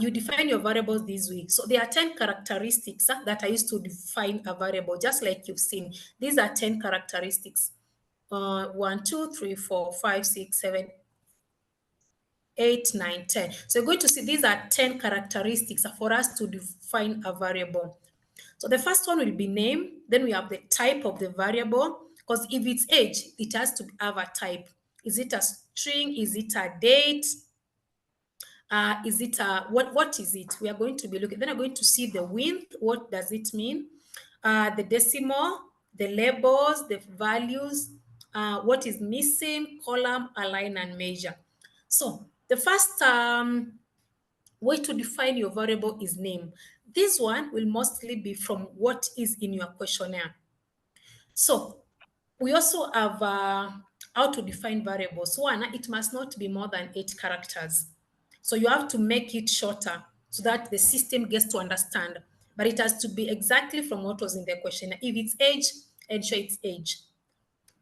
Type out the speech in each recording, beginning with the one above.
you define your variables this way. So there are 10 characteristics that are used to define a variable, just like you've seen. These are 10 characteristics. 1, 2, 3, 4, 5, 6, 7, 8, 9, 10. So you're going to see these are 10 characteristics for us to define a variable. So the first one will be name. Then we have the type of the variable, because if it's age, it has to have a type. Is it a string? Is it a date? Is it a what is it? We are going to be looking. Then I'm going to see the width. What does it mean? The decimal, the labels, the values, what is missing, column, align, and measure. So the first way to define your variable is name. This one will mostly be from what is in your questionnaire. So we also have how to define variables. One, it must not be more than 8 characters. So you have to make it shorter so that the system gets to understand. But it has to be exactly from what was in the questionnaire. If it's age, ensure it's age.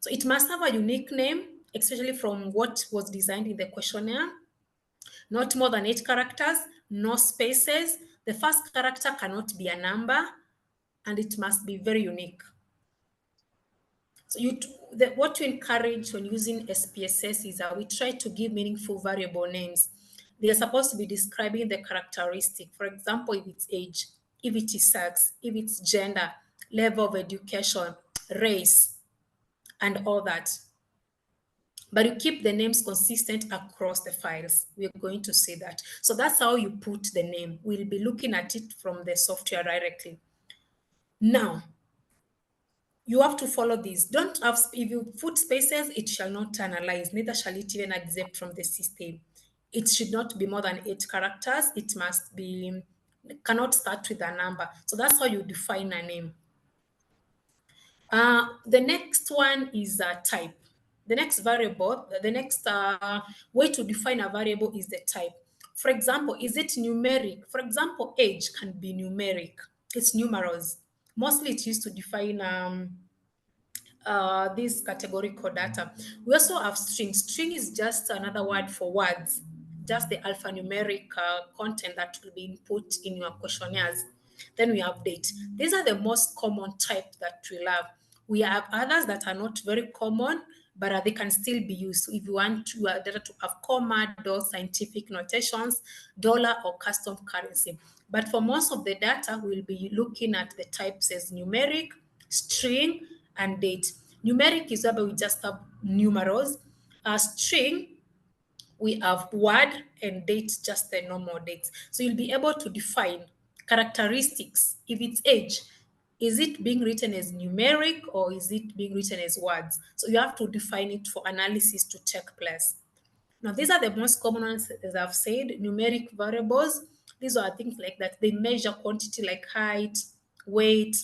So it must have a unique name, especially from what was designed in the questionnaire. Not more than 8 characters, no spaces. The first character cannot be a number, and it must be very unique. So what to encourage when using SPSS is that we try to give meaningful variable names. They are supposed to be describing the characteristic. For example, if it's age, if it is sex, if it's gender, level of education, race, and all that. But you keep the names consistent across the files. We're going to see that. So that's how you put the name. We'll be looking at it from the software directly. Now, you have to follow this. Don't have, if you put spaces, it shall not analyze, neither shall it even accept from the system. It should not be more than 8 characters. It must be, cannot start with a number. So that's how you define a name. The next one is a type. The next variable, the next way to define a variable is the type. For example, is it numeric? For example, age can be numeric. It's numerals. Mostly it's used to define this categorical data. We also have string. String is just another word for words, just the alphanumeric content that will be input in your questionnaires. Then we have date. These are the most common types that we'll have. We have others that are not very common, but they can still be used. So if you want your data to have comma, dot, scientific notations, dollar, or custom currency. But for most of the data, we'll be looking at the types as numeric, string, and date. Numeric is where we just have numerals. String, we have word, and date, just the normal dates. So you'll be able to define characteristics. If it's age, is it being written as numeric or is it being written as words? So you have to define it for analysis to take place. Now, these are the most common ones, as I've said, numeric variables. These are things like that. They measure quantity like height, weight.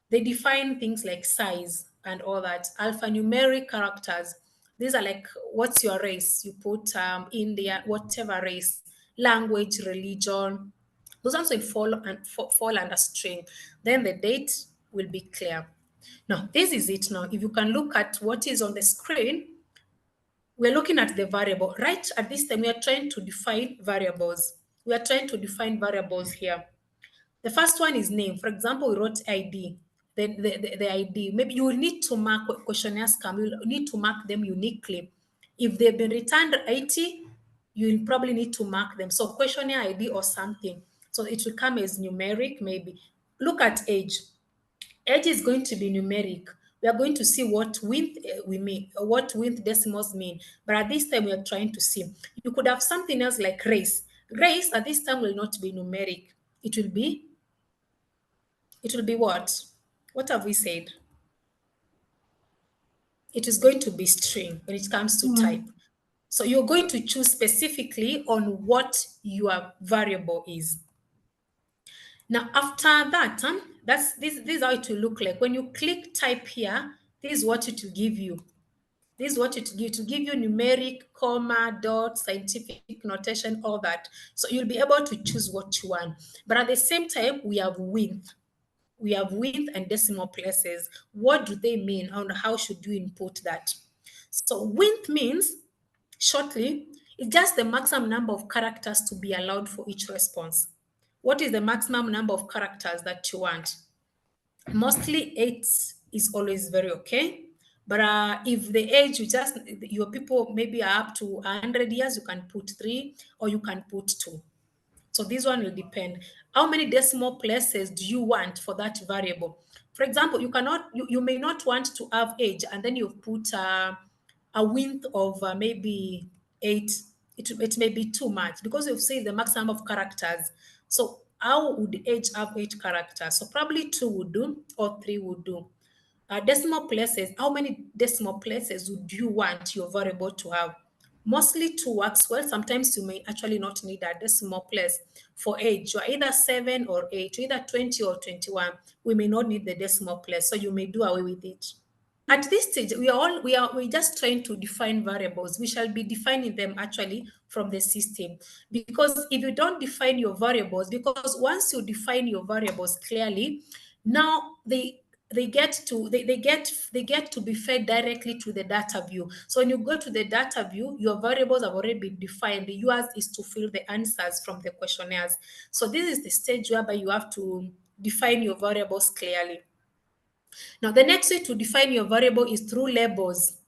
They define things like size and all that. Alphanumeric characters. These are like, what's your race? You put India, whatever race, language, religion. Those ones will fall under string. Then the date will be clear. Now, this is it now. If you can look at what is on the screen, we're looking at the variable. Right at this time, we are trying to define variables. We are trying to define variables here. The first one is name. For example, we wrote ID. The ID. Maybe you will need to mark what questionnaires come. You will need to mark them uniquely. If they've been returned 80, you will probably need to mark them. So questionnaire ID or something. So it will come as numeric, maybe. Look at age. Age is going to be numeric. We are going to see what width we mean, what width decimals mean. But at this time, we are trying to see. You could have something else like race. Race at this time will not be numeric. It will be what? What have we said? It is going to be string when it comes to type. So you're going to choose specifically on what your variable is. Now, after that, this is how it will look like. When you click type here, this is what it will give you. This is what it will give. To give you numeric, comma, dot, scientific notation, all that. So you'll be able to choose what you want. But at the same time, we have width. We have width and decimal places. What do they mean and how should you input that? So width means, shortly, It's just the maximum number of characters to be allowed for each response. What is the maximum number of characters that you want? Mostly 8 is always very okay. But if the age your people maybe are up to 100 years, you can put 3 or you can put 2. So this one will depend. How many decimal places do you want for that variable? For example, you may not want to have age and then you've put a width of maybe 8. It may be too much because you've said the maximum of characters. So how would age have 8 characters? So probably 2 would do or 3 would do. Decimal places, how many decimal places would you want your variable to have? Mostly 2 works well. Sometimes you may actually not need a decimal place for age. You're either 7 or 8, you're either 20 or 21. We may not need the decimal place, so you may do away with it. At this stage, we're just trying to define variables. We shall be defining them actually from the system. Because if you don't define your variables, because once you define your variables clearly, now they get to be fed directly to the data view. So when you go to the data view, your variables have already been defined. The yours is to fill the answers from the questionnaires. So this is the stage whereby you have to define your variables clearly. Now, the next way to define your variable is through labels.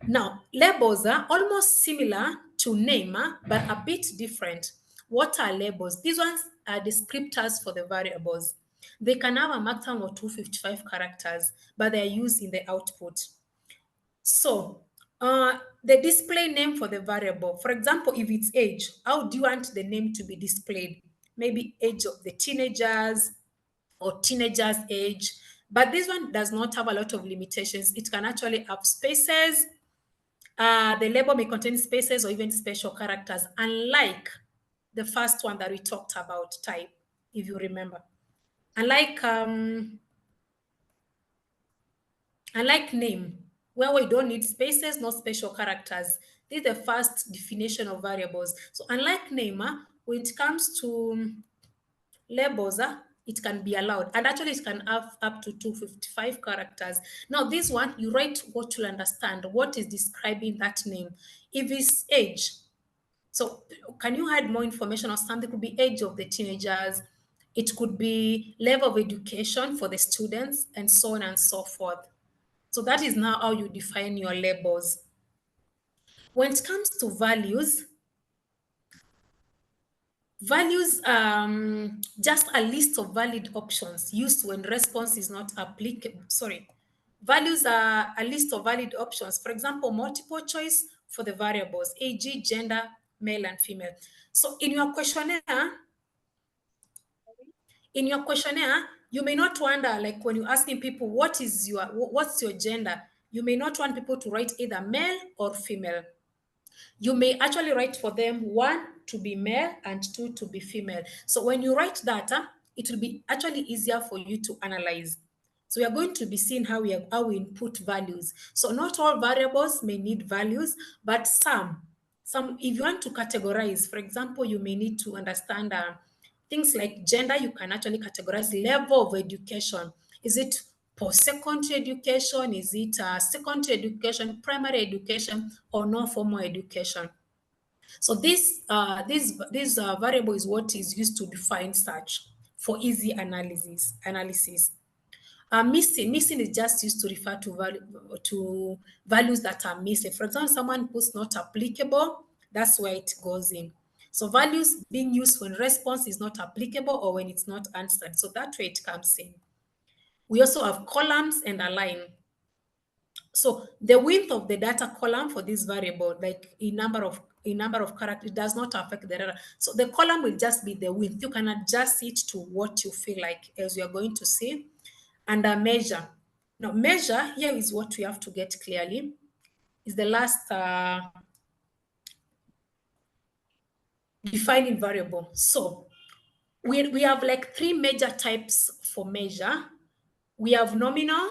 Now, labels are almost similar to name, but a bit different. What are labels? These ones are descriptors for the variables. They can have a maximum of 255 characters, but they are used in the output. So, the display name for the variable, for example, if it's age, how do you want the name to be displayed? Maybe age of the teenagers, or teenagers age, but this one does not have a lot of limitations. It can actually have spaces. The label may contain spaces or even special characters, unlike the first one that we talked about, type, if you remember. Unlike name, where we don't need spaces, no special characters. This is the first definition of variables. So unlike name, when it comes to labels, it can be allowed, and actually it can have up to 255 characters. Now this one, you write what you'll understand, what is describing that name. If it's age, so can you add more information or something? It could be age of the teenagers, it could be level of education for the students, and so on and so forth. So that is now how you define your labels. When it comes to values, just a list of valid options used when response is not applicable. Sorry. Values are a list of valid options. For example, multiple choice for the variables, age, gender, male and female. So in your questionnaire, you may not wonder, like when you're asking people, what's your gender? You may not want people to write either male or female. You may actually write for them 1 to be male and 2 to be female. So when you write that, it will be actually easier for you to analyze. So we are going to be seeing how we input values. So not all variables may need values, but some, if you want to categorize, for example, you may need to understand things like gender. You can actually categorize level of education. Is it post-secondary education? Is it secondary education, primary education, or non-formal education? So this variable is what is used to define such for easy analysis. Missing is just used to refer to values that are missing. For example, someone puts not applicable, that's where it goes in. So values being used when response is not applicable or when it's not answered. So that way it comes in. We also have columns and a line. So the width of the data column for this variable, like in number of characters, does not affect the data. So the column will just be the width. You can adjust it to what you feel like, as you are going to see. And a measure. Now, measure here is what we have to get clearly. Is the last defining variable. So we have like 3 major types for measure. We have nominal,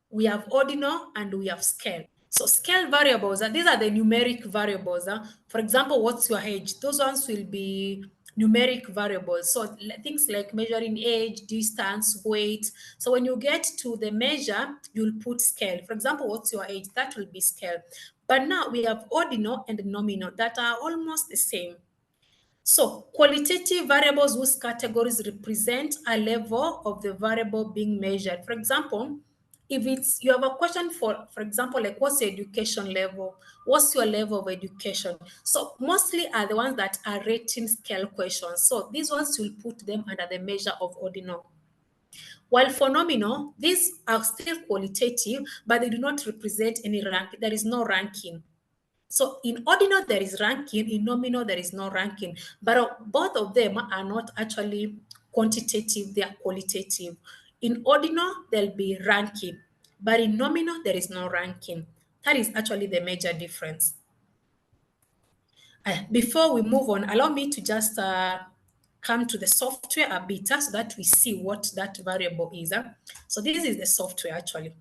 we have ordinal, and we have scale. So scale variables, these are the numeric variables. For example, what's your age? Those ones will be numeric variables. So things like measuring age, distance, weight. So when you get to the measure, you'll put scale. For example, what's your age? That will be scale. But now we have ordinal and nominal that are almost the same. So qualitative variables whose categories represent a level of the variable being measured. For example, if it's you have a question for example, like what's your education level? What's your level of education? So mostly are the ones that are rating scale questions. So these ones will put them under the measure of ordinal. While for nominal, these are still qualitative, but they do not represent any rank. There is no ranking. So in ordinal, there is ranking. In nominal, there is no ranking. But both of them are not actually quantitative, they are qualitative. In ordinal, there'll be ranking. But in nominal, there is no ranking. That is actually the major difference. Before we move on, allow me to just come to the software a bit so that we see what that variable is. So this is the software actually.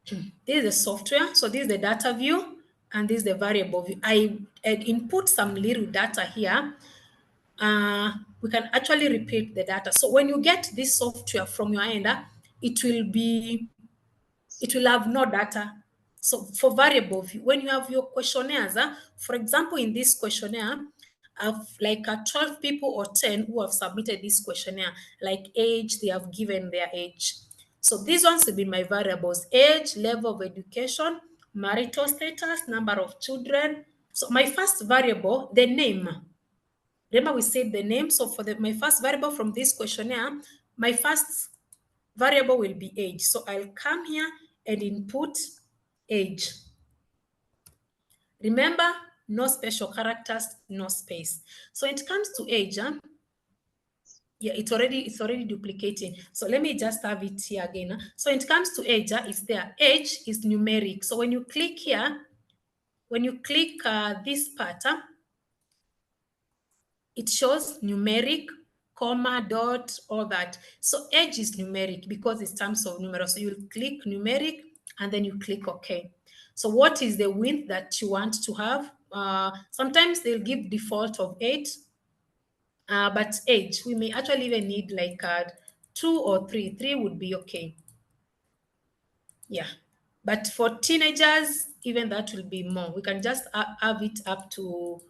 This is the software. So this is the data view and this is the variable view. I input some little data here. We can actually repeat the data. So when you get this software from your end, it will have no data. So for variable view, when you have your questionnaires, for example, in this questionnaire, like 12 people or 10 who have submitted this questionnaire, like age, they have given their age. So these ones will be my variables: age, level of education, marital status, number of children. So my first variable, the name. Remember we said the name. So for my first variable from this questionnaire, my first variable will be age. So I'll come here and input age. Remember, no special characters, no space. So it comes to age, yeah, it's already duplicating. So let me just have it here again. So it comes to age, it's there. Age is numeric. So when you click here, when you click this part, it shows numeric, comma, dot, all that. So age is numeric because it's terms of numerals. So you'll click numeric and then you click OK. So what is the width that you want to have? Sometimes they'll give default of 8, but age, we may actually even need like 2 or 3. 3 would be okay. Yeah. But for teenagers, even that will be more. We can just have it up to,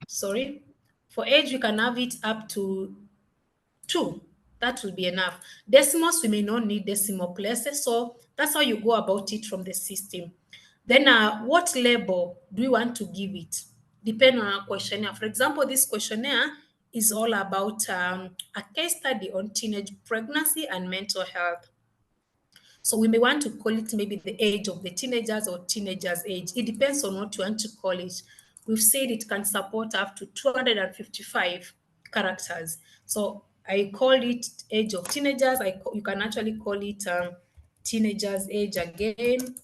sorry, for age, we can have it up to 2. That will be enough. Decimals, we may not need decimal places. So that's how you go about it from the system. Then what label do we want to give it? Depending on our questionnaire. For example, this questionnaire is all about a case study on teenage pregnancy and mental health. So we may want to call it maybe the age of the teenagers or teenagers' age. It depends on what you want to call it. We've said it can support up to 255 characters. So I call it age of teenagers. You can actually call it teenagers' age again,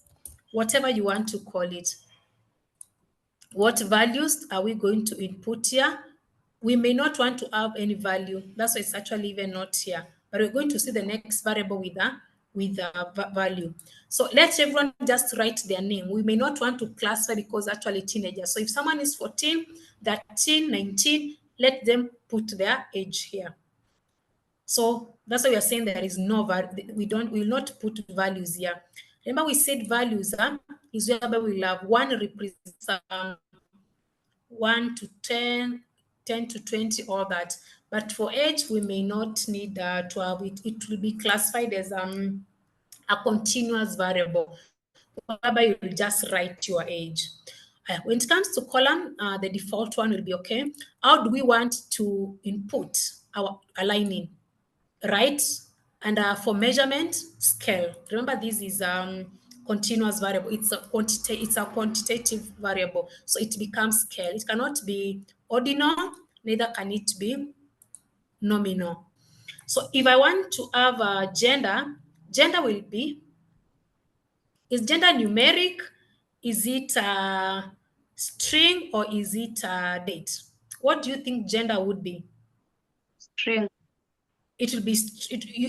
whatever you want to call it. What values are we going to input here? We may not want to have any value. That's why it's actually even not here. But we're going to see the next variable with a value. So let everyone just write their name. We may not want to classify because actually teenagers. So if someone is 14, 13, 19, let them put their age here. So that's why we are saying there is no value. We will not put values here. Remember we said values is whereby we'll have one represents 1 to 10, 10 to 20, all that. But for age, we may not need to have it. It will be classified as a continuous variable, whereby you will just write your age. When it comes to column, the default one will be okay. How do we want to input our aligning? Right? And for measurement, scale. Remember, this is continuous variable. It's a quantitative variable, so it becomes scale. It cannot be ordinal, neither can it be nominal. So if I want to have a gender will be, is gender numeric? Is it a string or is it a date? What do you think gender would be? String. It will be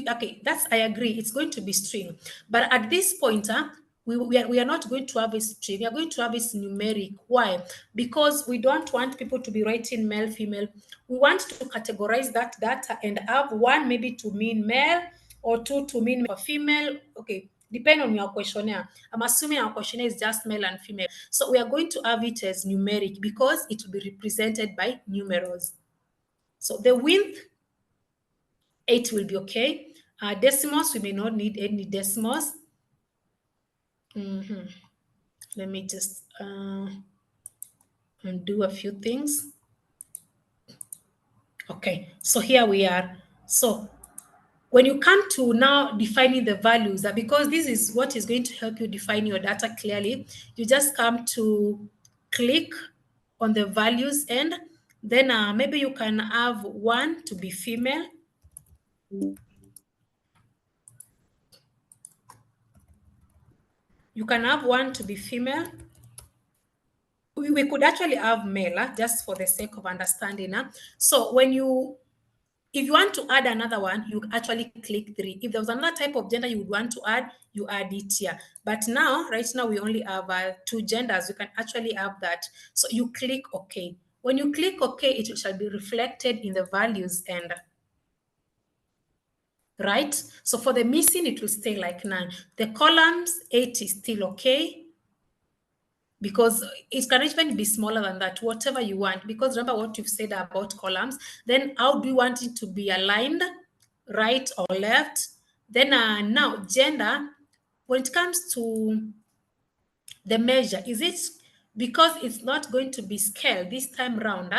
okay. That's, I agree. It's going to be string, but at this point, we are not going to have a string. We are going to have it numeric. Why? Because we don't want people to be writing male, female. We want to categorize that data and have one maybe to mean male or two to mean for female. Okay, Depend on your questionnaire. I'm assuming our questionnaire is just male and female. So we are going to have it as numeric because it will be represented by numerals. So the width, 8 will be okay. Decimals, we may not need any decimals. Let me just undo a few things. Okay, so here we are. So when you come to now defining the values, because this is what is going to help you define your data clearly, you just come to click on the values and then maybe you can have one to be female. You can have one to be female. We could actually have male, just for the sake of understanding. So if you want to add another one, you actually click 3. If there was another type of gender you would want to add, you add it here. But now, right now, we only have 2 genders. You can actually have that. So you click OK. When you click OK, it shall be reflected in the values and right? So for the missing, it will stay like 9. The columns, 8 is still okay because it can even be smaller than that, whatever you want. Because remember what you've said about columns. Then how do you want it to be aligned, right or left? Then now gender, when it comes to the measure, is it because it's not going to be scale this time round?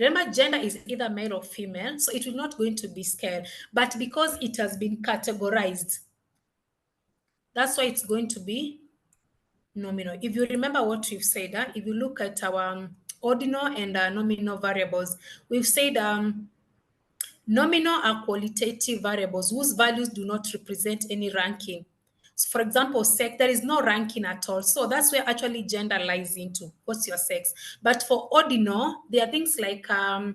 Remember, gender is either male or female, so it will not going to be scale. But because it has been categorized, that's why it's going to be nominal. If you remember what we've said, if you look at our ordinal and nominal variables, we've said nominal are qualitative variables whose values do not represent any ranking. So for example, sex, there is no ranking at all. So that's where actually gender lies into. What's your sex? But for ordinal, there are things like the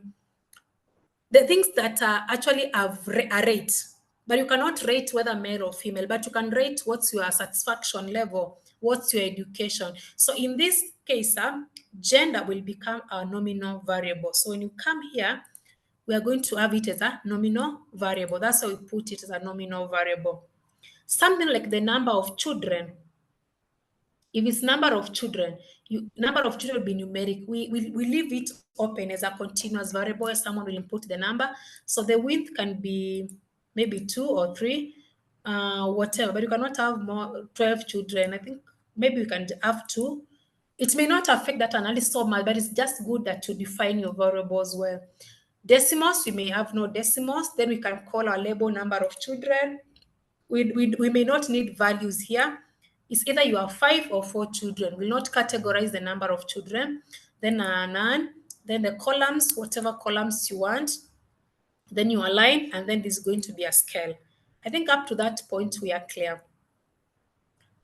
things that actually have a rate, but you cannot rate whether male or female, but you can rate what's your satisfaction level, what's your education. So in this case, gender will become a nominal variable. So when you come here, we are going to have it as a nominal variable. That's how we put it as a nominal variable. Something like the number of children. If it's number of children, number of children will be numeric. We leave it open as a continuous variable. Someone will input the number. So the width can be maybe 2 or 3, whatever. But you cannot have more 12 children. I think maybe you can have 2. It may not affect that analysis so much, but it's just good that you define your variables well. Decimals, we may have no decimals. Then we can call our label number of children. We may not need values here. It's either you have 5 or 4 children. We'll not categorize the number of children. Then none. Then the columns, whatever columns you want. Then you align, and then this is going to be a scale. I think up to that point, we are clear.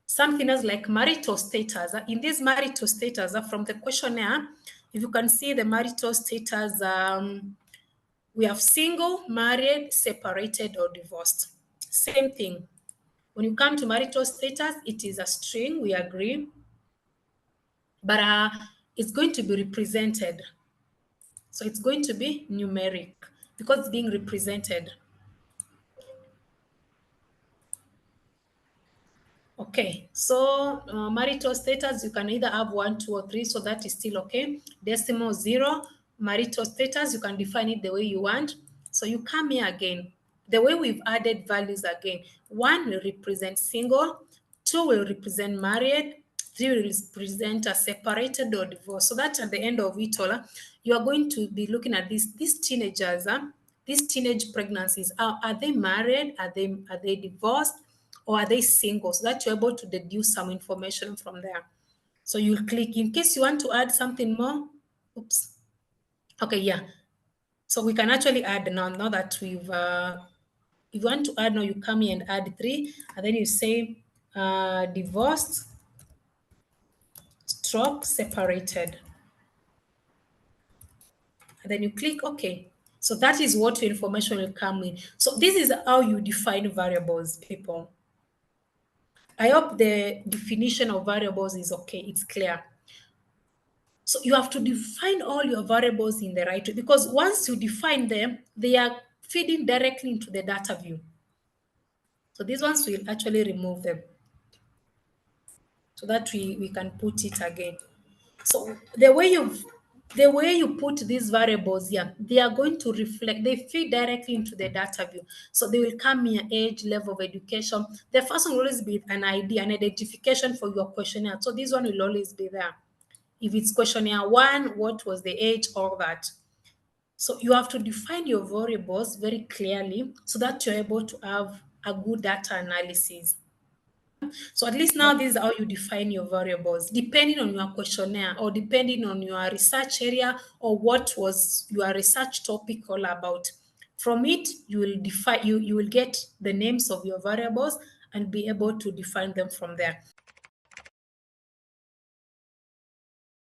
Something else like marital status. In this marital status, from the questionnaire, if you can see the marital status, we have single, married, separated, or divorced. Same thing. When you come to marital status, it is a string, we agree, but it's going to be represented. So it's going to be numeric because it's being represented. Okay, so marital status, you can either have 1, 2, or 3, so that is still okay. Decimal 0, marital status, you can define it the way you want. So you come here again. The way we've added values again, 1 will represent single, 2 will represent married, 3 will represent a separated or divorced. So that at the end of it all, you are going to be looking at these teenagers, these teenage pregnancies. Are they married? Are they divorced? Or are they single? So that you're able to deduce some information from there. So you'll click in case you want to add something more. Oops. Okay, yeah. So we can actually add now that we've, if you want to add now, you come here and add 3, and then you say divorced, stroke, separated. And then you click OK. So that is what your information will come in. So this is how you define variables, people. I hope the definition of variables is okay. It's clear. So you have to define all your variables in the right way because once you define them, they are feeding directly into the data view. So these ones will actually remove them so that we can put it again. So the way you put these variables here, they are going to reflect, they feed directly into the data view. So they will come here, age, level of education. The first one will always be an ID, an identification for your questionnaire. So this one will always be there. If it's questionnaire one, what was the age, all that. So you have to define your variables very clearly so that you're able to have a good data analysis. So at least now this is how you define your variables, depending on your questionnaire or depending on your research area or what was your research topic all about. From it, you will define you will get the names of your variables and be able to define them from there.